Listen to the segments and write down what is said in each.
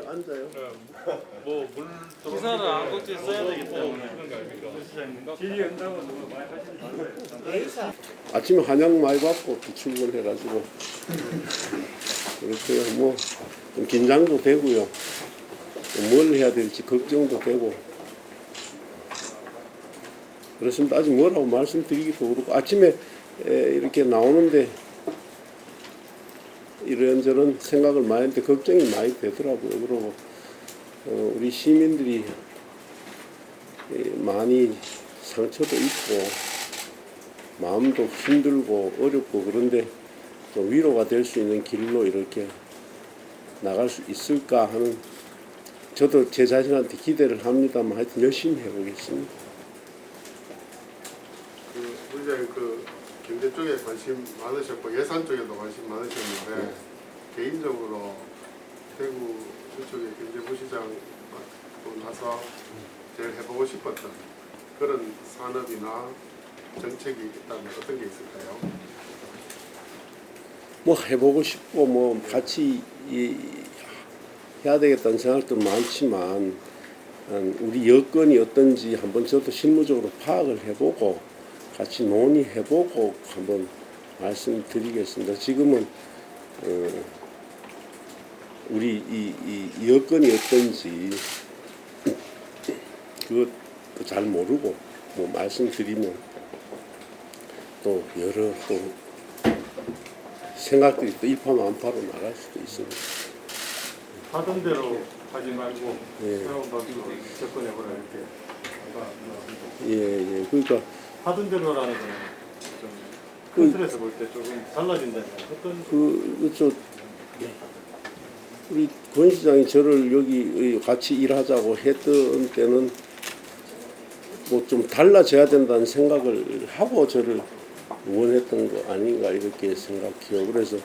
앉아요. 뭐물 기사를 안 꼭지 써야 되기 때문에 그런 거 아닙니까? 질의 응답은 너무 많이 하시는 아침에 한약 많이 받고 또 출근해가지고 그렇고요. 뭐 좀 긴장도 되고요. 뭘 해야 될지 걱정도 되고 그렇습니다. 아직 뭐라고 말씀드리기도 그렇고 아침에 이렇게 나오는데 이런저런 생각을 많이 했는데 걱정이 많이 되더라고요. 그리고 우리 시민들이 많이 상처도 있고 마음도 힘들고 어렵고 그런데 좀 위로가 될 수 있는 길로 이렇게 나갈 수 있을까 하는 저도 제 자신한테 기대를 합니다만 하여튼 열심히 해보겠습니다. 문제는 경제 쪽에 관심 많으셨고 예산 쪽에도 관심 많으셨는데 개인적으로 대구 그쪽에 경제부시장 맡고 나서 제일 해보고 싶었던 그런 산업이나 정책이 있다면 어떤 게 있을까요? 뭐 해보고 싶고 뭐 같이 해야 되겠다는 생각도 많지만 우리 여건이 어떤지 한번 저도 실무적으로 파악을 해보고 같이 논의해보고 한번 말씀드리겠습니다. 지금은 우리 이 여건이 어떤지 그것도 잘 모르고 뭐 말씀드리면 또 여러 또 생각들이 또 일파만파로 나갈 수도 있습니다. 하던 대로 하지 말고 예. 새로운 방식으로 접근해보라 이렇게 예. 그러니까 하던 대로라는 거는 좀 컨트롤에서 볼 때 조금 달라진다는 어떤 그렇죠. 우리 권 시장이 저를 여기 같이 일하자고 했던 때는 뭐 좀 달라져야 된다는 생각을 하고 저를 원했던 거 아닌가 이렇게 생각해요. 그래서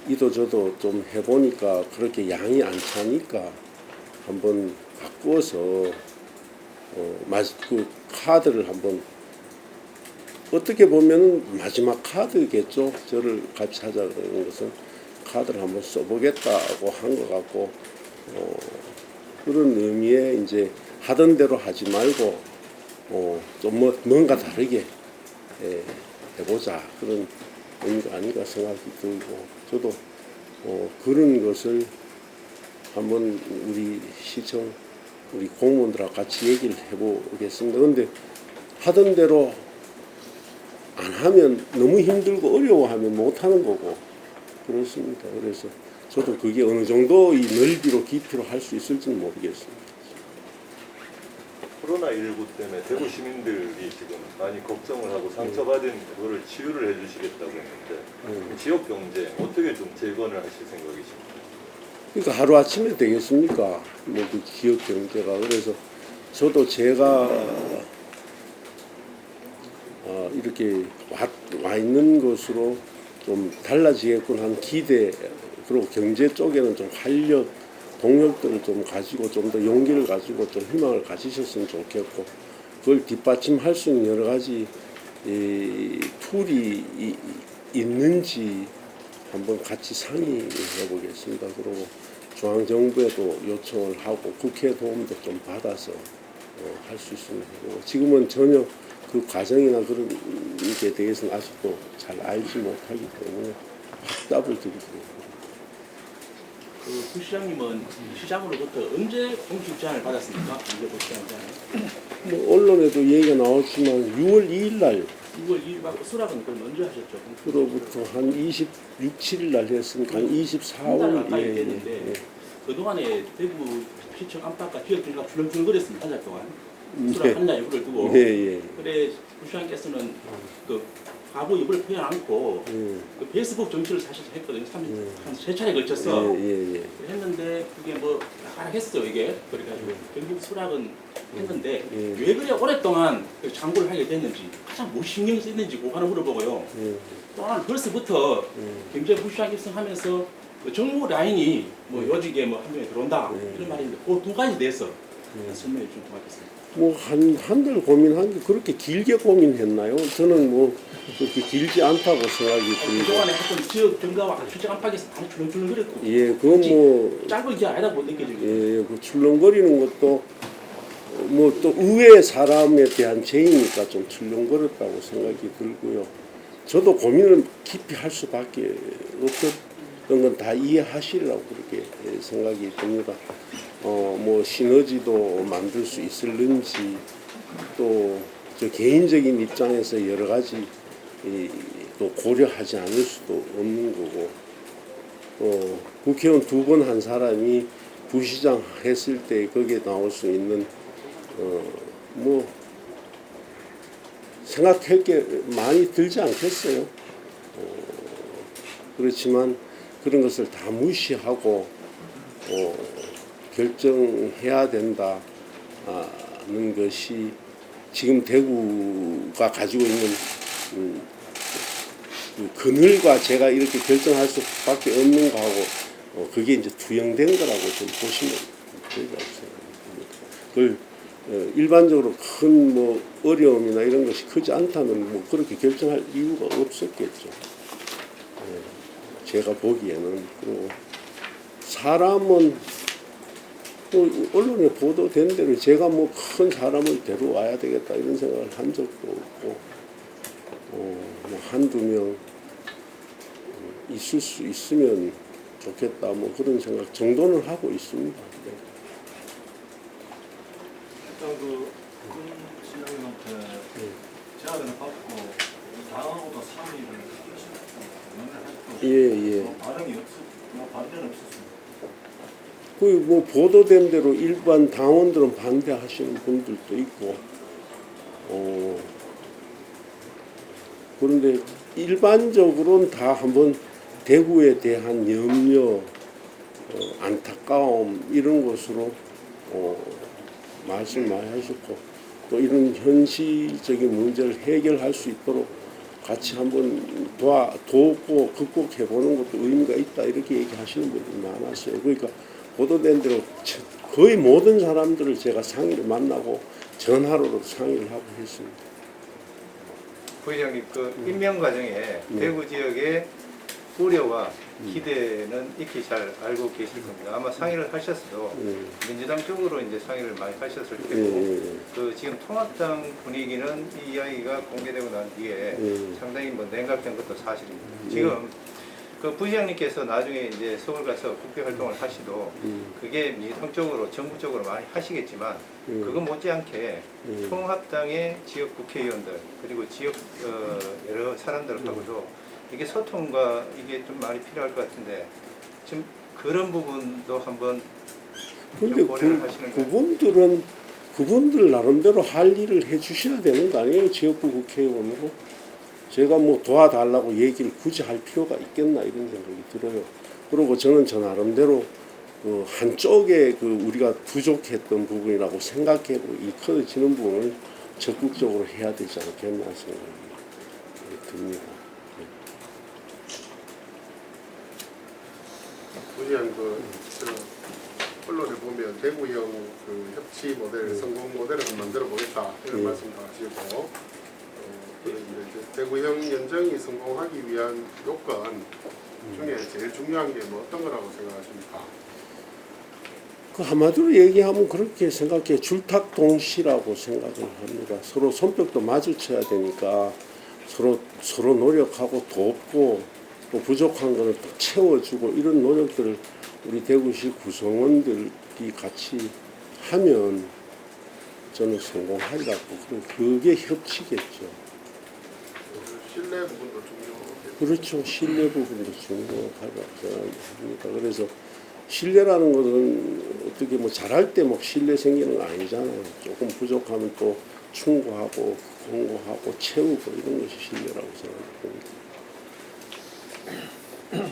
이도 저도 좀 해보니까 그렇게 양이 안 차니까 한번 바꾸어서 그 카드를 한번 어떻게 보면 마지막 카드겠죠. 저를 같이 하자는 것은 카드를 한번 써보겠다고 한 것 같고 그런 의미에 이제 하던 대로 하지 말고 좀 뭔가 다르게 해보자 그런 의미가 아닌가 생각이 들고 저도 그런 것을 한번 우리 시청 우리 공무원들하고 같이 얘기를 해보겠습니다. 그런데 하던 대로 안 하면 너무 힘들고 어려워하면 못하는 거고 그렇습니다. 그래서 저도 그게 어느 정도 이 넓이로 깊이로 할 수 있을지는 모르겠습니다. 코로나19 때문에 대구 시민들이 지금 많이 걱정을 하고 상처받은 그거를 치유를 해주시겠다고 했는데 지역 경제 어떻게 좀 재건을 하실 생각이십니까? 그러니까 하루 아침에 되겠습니까? 뭐 그 지역 경제가 그래서 저도 제가 이렇게 와 있는 것으로 좀 달라지겠군 하는 기대 그리고 경제 쪽에는 좀 활력 동력들을 좀 가지고 좀 더 용기를 가지고 좀 희망을 가지셨으면 좋겠고 그걸 뒷받침할 수 있는 여러 가지 툴이 있는지 한번 같이 상의해 보겠습니다. 그리고 중앙정부에도 요청을 하고 국회 도움도 좀 받아서 할 수 있으면 하고 지금은 전혀 그 과정이나 그런 게 대해서는 아직도 잘 알지 못하기 때문에 답을 드리고 그 부시장님은 시장으로부터 언제 공식 제안을 받았습니까? 이제 부시장 제안을. 뭐 언론에도 얘기가 나왔지만 6월 2일 날 6월 2일 받고 수락은 그럼 언제 하셨죠? 그로부터 한 26, 7일 날 했으니까 한 한 달 24일 가까이 됐는데 그동안에 대구 시청 안팎과 지역 정치가 줄렁줄렁거렸습니다. 한 달 동안. 수락하느냐 여부를 두고. 예. 그래 부시장께서는 그 과거 여부를 표현 않고 그 페이스북 정치를 사실 했거든요. 한 세 차례 걸쳐서 예. 했는데 그게 뭐 나가락했어요 이게. 그래가지고 결국 수락은 했는데 예. 왜 그래 오랫동안 그 장고를 하게 됐는지 가장 뭐 신경이 쓰였는지 그거 하나 물어보고요. 또 하나 벌써부터 경제 부시장 입성하면서 그 정무 라인이 뭐 요직에 뭐 한 명이 들어온다 이런 말인데 그 두 가지 대해서 설명해 주면 고맙겠습니다. 뭐 한 달 고민한 게 그렇게 길게 고민했나요? 저는 뭐 그렇게 길지 않다고 생각이 들고. 그동안에 어떤 지역 증가와 출장 안팎에서 많이 출렁출렁거렸고 예, 그건 뭐 짧은 기간 아니라고 느껴지고 예, 그 출렁거리는 것도 뭐 또 의외의 사람에 대한 죄이니까 좀 출렁거렸다고 생각이 들고요. 저도 고민을 깊이 할 수밖에 없었던 건 다 이해하시리라고 그렇게 생각이 듭니다. 뭐 시너지도 만들 수 있을는지 또 저 개인적인 입장에서 여러 가지 또 고려하지 않을 수도 없는 거고 국회의원 2번 한 사람이 부시장 했을 때 거기에 나올 수 있는 뭐 생각할 게 많이 들지 않겠어요. 그렇지만 그런 것을 다 무시하고 결정해야 된다는 것이 지금 대구가 가지고 있는 그 그늘과 제가 이렇게 결정할 수밖에 없는 거하고 그게 이제 투영된 거라고 좀 보시면 되리라고 생각합니다. 그걸 일반적으로 큰 뭐 어려움이나 이런 것이 크지 않다면 뭐 그렇게 결정할 이유가 없었겠죠. 제가 보기에는. 그리고 사람은 또 언론에 보도된 대로 제가 뭐 큰 사람을 데려와야 되겠다 이런 생각을 한 적도 없고 뭐 한두 명 있을 수 있으면 좋겠다 뭐 그런 생각 정도는 하고 있습니다. 네. 일단 그 시장님한테 제안을 받고 당하고도 3일을 예. 반응이 뭐 반대는 없었습니다. 그 뭐 보도된 대로 일반 당원들은 반대하시는 분들도 있고, 그런데 일반적으로는 다 한번 대구에 대한 염려, 안타까움 이런 것으로 말씀 많이 하셨고, 또 이런 현실적인 문제를 해결할 수 있도록 같이 한번 돕고 극복해보는 것도 의미가 있다 이렇게 얘기하시는 분들이 많았어요. 그러니까 보도된 대로 거의 모든 사람들을 제가 상의를 만나고 전화로도 상의를 하고 했습니다. 부회장님 그 임명 과정에 대구 지역의 우려와 기대는 익히 잘 알고 계실 겁니다. 아마 상의를 하셨어도 민주당 쪽으로 이제 상의를 많이 하셨을 테고 그 지금 통합당 분위기는 이 이야기가 공개되고 난 뒤에 상당히 뭐 냉각된 것도 사실입니다. 지금 그 부시장님께서 나중에 이제 서울 가서 국회 활동을 하시도 그게 민주당 쪽으로 정부 쪽으로 많이 하시겠지만 그거 못지않게 통합당의 지역 국회의원들 그리고 지역 여러 사람들하고도 이게 소통과 이게 좀 많이 필요할 것 같은데 지금 그런 부분도 한번 근데 고려를 하시는 거예요. 그분들 나름대로 할 일을 해주셔야 되는 거 아니에요? 지역구 국회의원으로. 제가 뭐 도와달라고 얘기를 굳이 할 필요가 있겠나 이런 생각이 들어요. 그리고 저는 저 나름대로 한쪽에 그 우리가 부족했던 부분이라고 생각해도 일컬어지는 부분을 적극적으로 해야 되지 않겠나 생각이 듭니다. 부시장 언론에 보면 대구형 그 협치 모델, 성공 모델을 만들어 보겠다 이런 말씀도 하시고 이제 대구형 연정이 성공하기 위한 요건 중에 제일 중요한 게 뭐 어떤 거라고 생각하십니까? 그 한마디로 얘기하면 그렇게 생각해 줄탁동시라고 생각을 합니다. 서로 손뼉도 마주쳐야 되니까 서로 노력하고 돕고 또 부족한 거는 또 채워주고 이런 노력들을 우리 대구시 구성원들이 같이 하면 저는 성공하리라고 그게 협치겠죠. 신뢰 부분도 중요하겠죠. 그렇죠. 신뢰 부분도 중요하다고 생각합니다. 그래서 신뢰라는 것은 어떻게 뭐 잘할 때 막 신뢰 생기는 거 아니잖아요. 조금 부족하면 또 충고하고 공고하고 채우고 이런 것이 신뢰라고 생각합니다.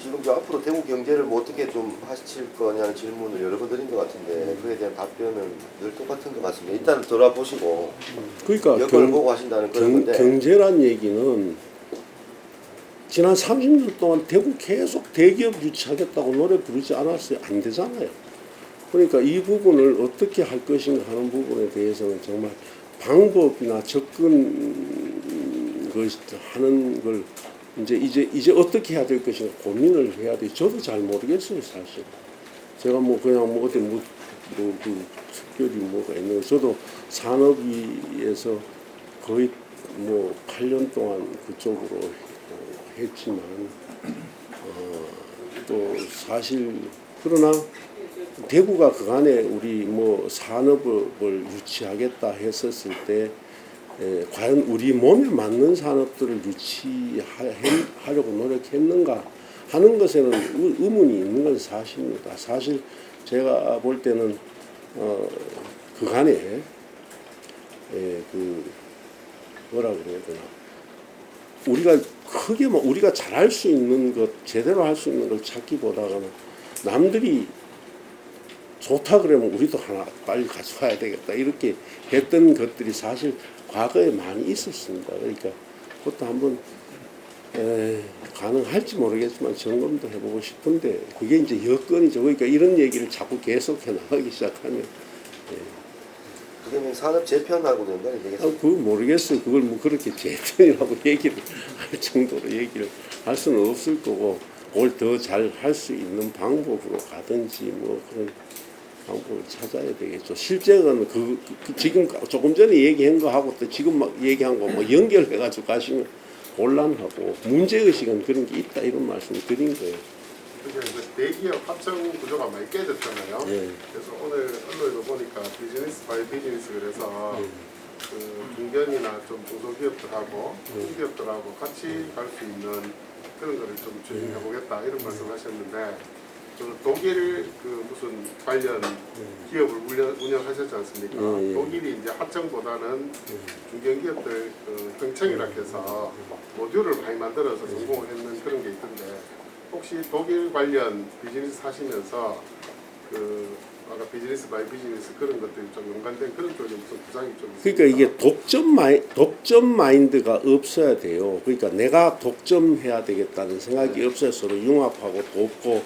지금 저 앞으로 대구 경제를 뭐 어떻게 좀 하실 거냐는 질문을 여러 번 드린 것 같은데 그에 대한 답변은 늘 똑같은 것 같습니다. 일단은 돌아보시고 그러니까 여건을 보고 하신다는 그런 건데 경제란 얘기는 지난 30년 동안 대구 계속 대기업 유치하겠다고 노래 부르지 않았어요. 안 되잖아요. 그러니까 이 부분을 어떻게 할 것인가 하는 부분에 대해서는 정말 방법이나 접근 하는 걸 이제 어떻게 해야 될 것인가 고민을 해야 돼. 저도 잘 모르겠어요, 사실. 제가 뭐 그냥 뭐 어디 그 특별히 뭐가 있는 거. 저도 산업위에서 거의 뭐 8년 동안 그쪽으로 했지만 또 사실 그러나 대구가 그간에 우리 뭐 산업을 유치하겠다 했었을 때 과연 우리 몸에 맞는 산업들을 유치하려고 노력했는가 하는 것에는 의문이 있는 건 사실입니다. 사실 제가 볼 때는 그간에 그 뭐라 그래야 되나 우리가 크게 뭐 우리가 잘할 수 있는 것 제대로 할 수 있는 걸 찾기보다는 남들이 좋다 그러면 우리도 하나 빨리 가져가야 되겠다 이렇게 했던 것들이 사실 과거에 많이 있었습니다. 그러니까 그것도 한번 가능할지 모르겠지만 점검도 해보고 싶은데 그게 이제 여건이죠. 그러니까 이런 얘기를 자꾸 계속해 나가기 시작하면 그러면 산업 재편하고 연관이 되겠어요? 그거 모르겠어요. 그걸 뭐 그렇게 재편이라고 얘기를 할 정도로 얘기를 할 수는 없을 거고 그걸 더 잘 할 수 있는 방법으로 가든지 뭐 그런 방법을 찾아야 되겠죠. 실제는 지금 조금 전에 얘기한 거하고 또 지금 막 얘기한 거 뭐 연결해가지고 가시면 곤란하고 문제의식은 그런 게 있다 이런 말씀을 드린 거예요. 그러니까 대기업 합성 구조가 많이 깨졌잖아요. 예. 그래서 오늘 언론에도 보니까 비즈니스 바이 비즈니스 그래서 그 중견이나 좀 중소기업들하고 중기업들하고 같이 갈 수 있는 그런 거를 좀 추진해 보겠다 이런 말씀하셨는데 그 독일 그 무슨 관련 기업을 운영하셨지 않습니까? 독일이 이제 하청보다는 중견기업들 그 형청이라 해서 모듈을 많이 만들어서 성공을 했는 그런 게 있던데 혹시 독일 관련 비즈니스 하시면서 그 아까 비즈니스 바이 비즈니스 그런 것들이 좀 연관된 그런 쪽에 무슨 부상이 좀 있습니까? 그러니까 이게 독점 마인드가 없어야 돼요. 그러니까 내가 독점해야 되겠다는 생각이 없어야 서로 융합하고 돕고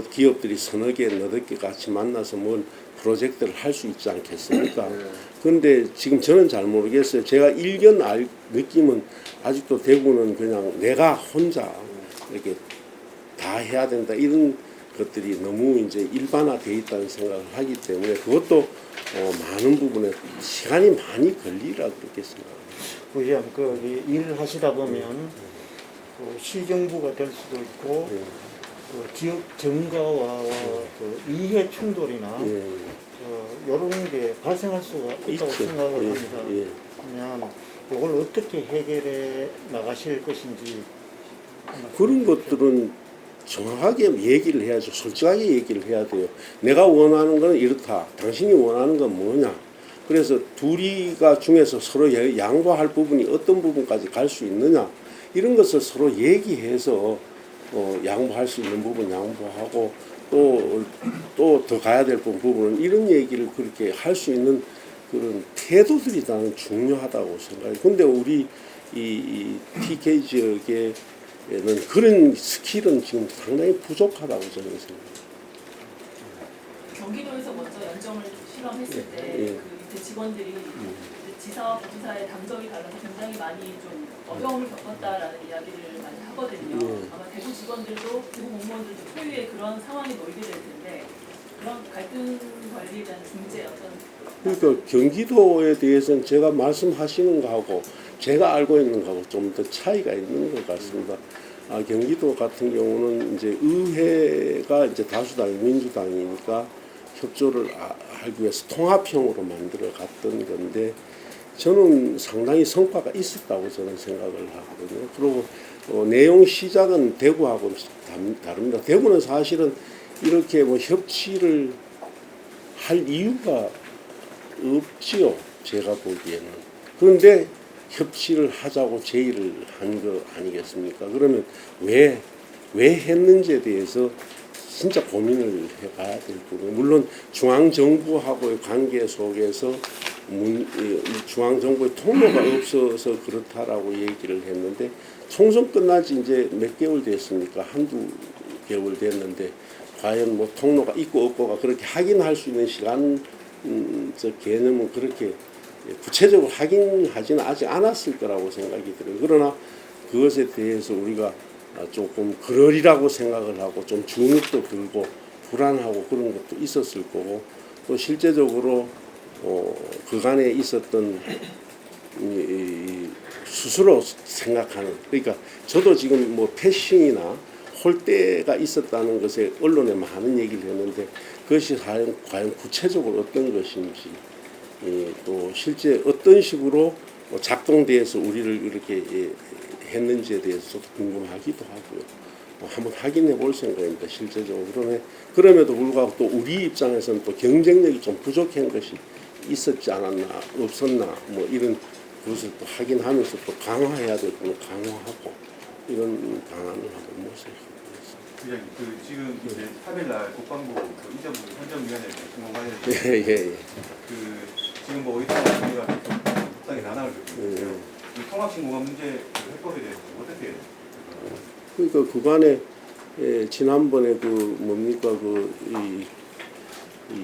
기업들이 서너 개 너댓 개 같이 만나서 뭔 프로젝트를 할 수 있지 않겠습니까? 그런데 지금 저는 잘 모르겠어요. 제가 일견 느낌은 아직도 대구는 그냥 내가 혼자 이렇게 다 해야 된다 이런 것들이 너무 이제 일반화되어 있다는 생각을 하기 때문에 그것도 많은 부분에 시간이 많이 걸리라 그렇게 생각합니다. 부장 그 일을 하시다 보면 그 시정부가 될 수도 있고 그 지역 정가와 그 이해 충돌이나 이런 게 발생할 수가 있다고 있죠. 생각을 합니다. 예. 그러면 이걸 어떻게 해결해 나가실 것인지 그런 것들은 정확하게 얘기를 해야죠. 솔직하게 얘기를 해야 돼요. 내가 원하는 건 이렇다. 당신이 원하는 건 뭐냐. 그래서 둘이가 중에서 서로 양보할 부분이 어떤 부분까지 갈 수 있느냐. 이런 것을 서로 얘기해서 양보할 수 있는 부분 양보하고 또 더 가야 될 부분은 이런 얘기를 그렇게 할 수 있는 그런 태도들이 나는 중요하다고 생각해요. 근데 우리 이 TK 지역에 그런 스킬은 지금 상당히 부족하다고 저는 생각합니다. 경기도에서 먼저 연정을 실험했을 때 그 밑에 직원들이 지사와 부지사의 당적이 달라서 굉장히 많이 좀 어려움을 겪었다라는 이야기를 많이 하거든요. 아마 대구 직원들도 대구 공무원들도 소유의 그런 상황이 놓이게 될 텐데 그런 갈등 관리에 대한 중재 그러니까 경기도에 대해서는 제가 말씀하시는 거하고 제가 알고 있는 거하고 좀 더 차이가 있는 것 같습니다. 경기도 같은 경우는 이제 의회가 이제 다수당이 민주당이니까 협조를 하기 위해서 통합형으로 만들어 갔던 건데 저는 상당히 성과가 있었다고 저는 생각을 하거든요. 그리고 내용 시작은 대구하고 다릅니다. 대구는 사실은 이렇게 뭐 협치를 할 이유가 없지요. 제가 보기에는. 그런데 협치를 하자고 제의를 한 거 아니겠습니까? 그러면 왜 했는지에 대해서 진짜 고민을 해봐야 될 부분. 물론 중앙정부하고의 관계 속에서 중앙정부의 통로가 없어서 그렇다라고 얘기를 했는데 총선 끝난 지 이제 몇 개월 됐습니까? 한두 개월 됐는데 과연 뭐 통로가 있고 없고가 그렇게 확인할 수 있는 시간 저 개념은 그렇게 구체적으로 확인하지는 아직 않았을 거라고 생각이 들어요. 그러나 그것에 대해서 우리가 조금 그러리라고 생각을 하고 좀 주눅도 들고 불안하고 그런 것도 있었을 거고 또 실제적으로 그간에 있었던 이 스스로 생각하는 그러니까 저도 지금 뭐 패싱이나 홀대가 있었다는 것에 언론에 많은 얘기를 했는데 그것이 과연 구체적으로 어떤 것인지 또 실제 어떤 식으로 작동돼서 우리를 이렇게 했는지에 대해서도 궁금하기도 하고요. 한번 확인해 볼 생각입니다. 실제적으로. 그럼에도 불구하고 또 우리 입장에서는 또 경쟁력이 좀 부족한 것이 있었지 않았나 없었나 뭐 이런 것을 또 확인하면서 또 강화해야 될 부분을 강화하고 이런 방안을 한번 모색해보겠습니다. 부장님, 지금 이제 3일날 국방부 인전부 헌정위원회 공공관련 예. 지금 뭐 의사 우리가 협상이 난항을 겪고 있는데요. 통합신고가 문제 해법에 대해서 어떻게? 그러니까 그간에 지난번에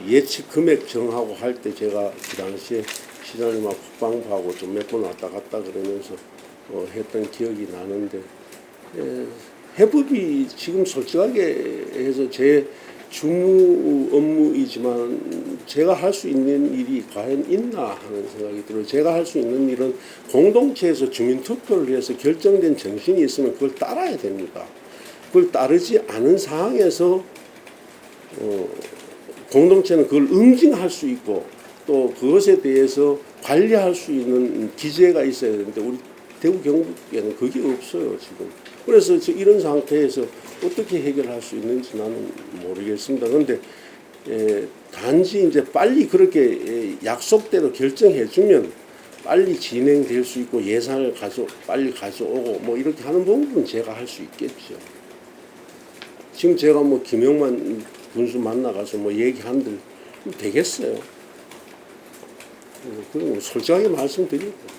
예측 금액 정하고 할 때 제가 그 당시에 시장님하고 국방부하고 좀 몇 번 왔다 갔다 그러면서 했던 기억이 나는데 해법이 지금 솔직하게 해서 제 주무 업무이지만 제가 할 수 있는 일이 과연 있나 하는 생각이 들어요. 제가 할 수 있는 일은 공동체에서 주민투표를 해서 결정된 정신이 있으면 그걸 따라야 됩니다. 그걸 따르지 않은 상황에서 공동체는 그걸 응징할 수 있고 또 그것에 대해서 관리할 수 있는 기제가 있어야 되는데 우리 대구 경북에는 그게 없어요 지금. 그래서 이런 상태에서 어떻게 해결할 수 있는지 나는 모르겠습니다. 그런데 단지 이제 빨리 그렇게 약속대로 결정해 주면 빨리 진행될 수 있고 예산을 빨리 가져오고 뭐 이렇게 하는 부분은 제가 할 수 있겠죠. 지금 제가 뭐 김영만 군수 만나가서 뭐 얘기한들 되겠어요. 그런 거 솔직하게 말씀드리고.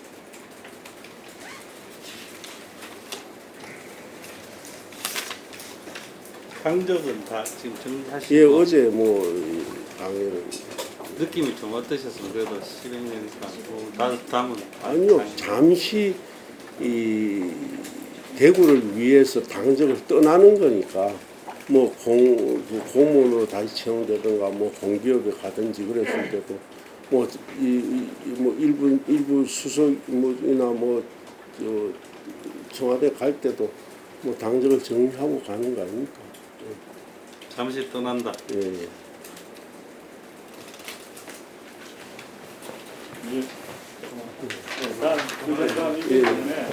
당적은 다 지금 정리하시고. 예, 어제 뭐 당일은 느낌이 좀 어떠셨어요? 그래도 실행연사 다음은 아니요 잠시 이 대구를 위해서 당적을 떠나는 거니까 뭐 공무원으로 다시 채용되든가 뭐 공기업에 가든지 그랬을 때도 뭐 일부 수석이나 청와대 갈 때도 뭐 당적을 정리하고 가는 거 아닙니까? 잠시 떠난다. 예.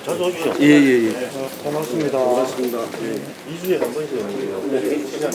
자주 오십시오. 예. 고맙습니다. 고맙습니다. 2주에 한 번씩 오는데요.